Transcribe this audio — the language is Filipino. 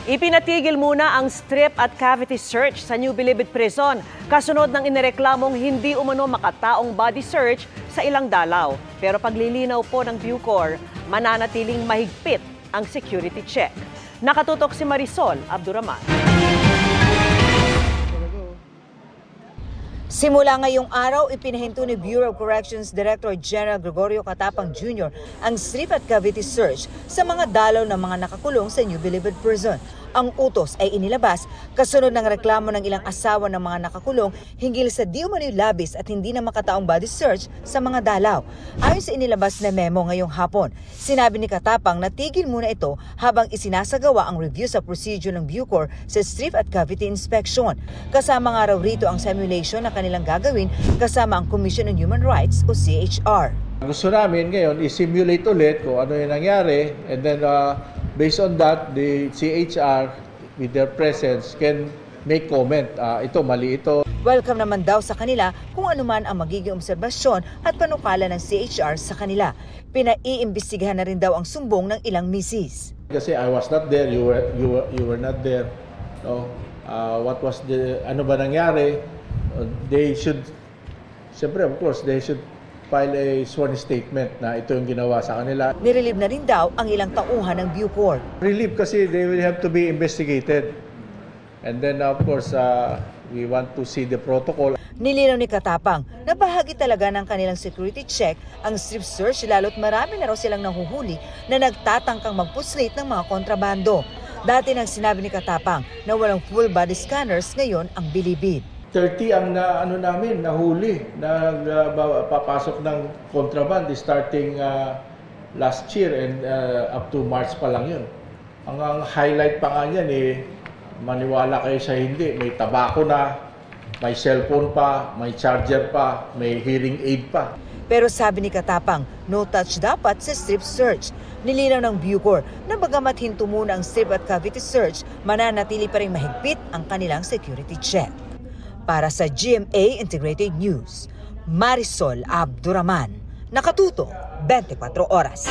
Ipinatigil muna ang strip at cavity search sa New Bilibid Prison kasunod ng inireklamong hindi umano makataong body search sa ilang dalaw. Pero paglilinaw po ng Bucor, mananatiling mahigpit ang security check. Nakatutok si Marisol Abduraman. Simula ngayong araw, ipinahinto ni Bureau of Corrections Director General Gregorio Catapang Jr. ang strip at cavity search sa mga dalaw ng mga nakakulong sa New Bilibid Prison. Ang utos ay inilabas kasunod ng reklamo ng ilang asawa ng mga nakakulong hinggil sa di umano'y labis at hindi na makataong body search sa mga dalaw. Ayon sa inilabas na memo ngayong hapon, sinabi ni Catapang na tigil muna ito habang isinasagawa ang review sa procedure ng Bucor sa strip at cavity inspection. Kasama nga raw rito ang simulation na kanilang gagawin kasama ang Commission on Human Rights o CHR. Gusto namin ngayon i-simulate ulit kung ano yung nangyari, and then based on that, the CHR with their presence can make comment. Ito, mali ito. Welcome naman daw sa kanila kung anuman ang magiging obserbasyon at panukala ng CHR sa kanila. Pinaiimbestigahan na rin daw ang sumbong ng ilang misis. Kasi I was not there, you were not there. No? What was ano ba nangyari? They should, siyempre of course, they should file a sworn statement na ito yung ginawa sa kanila. Nirelieve na rin daw ang ilang tauhan ng Bucor. Relieve kasi they will have to be investigated. And then of course, we want to see the protocol. Nilinaw ni Catapang na bahagi talaga ng kanilang security check ang strip search lalo't marami na raw silang nahuhuli na nagtatangkang magpuslit ng mga kontrabando. Dati nang sinabi ni Catapang na walang full body scanners ngayon ang Bilibid. 30 ang namin nahuli na papasok ng contraband starting last year and up to March pa lang yun. Ang highlight pa nga niyan maniwala kayo sa hindi, may tabako na, may cellphone pa, may charger pa, may hearing aid pa. Pero sabi ni Catapang, no touch dapat sa strip search. Nilinaw ng Bucor na bagamat hinto muna ang strip at cavity search, mananatili pa rin mahigpit ang kanilang security check. Para sa GMA Integrated News, Marisol Abduraman, nakatuto 24 oras.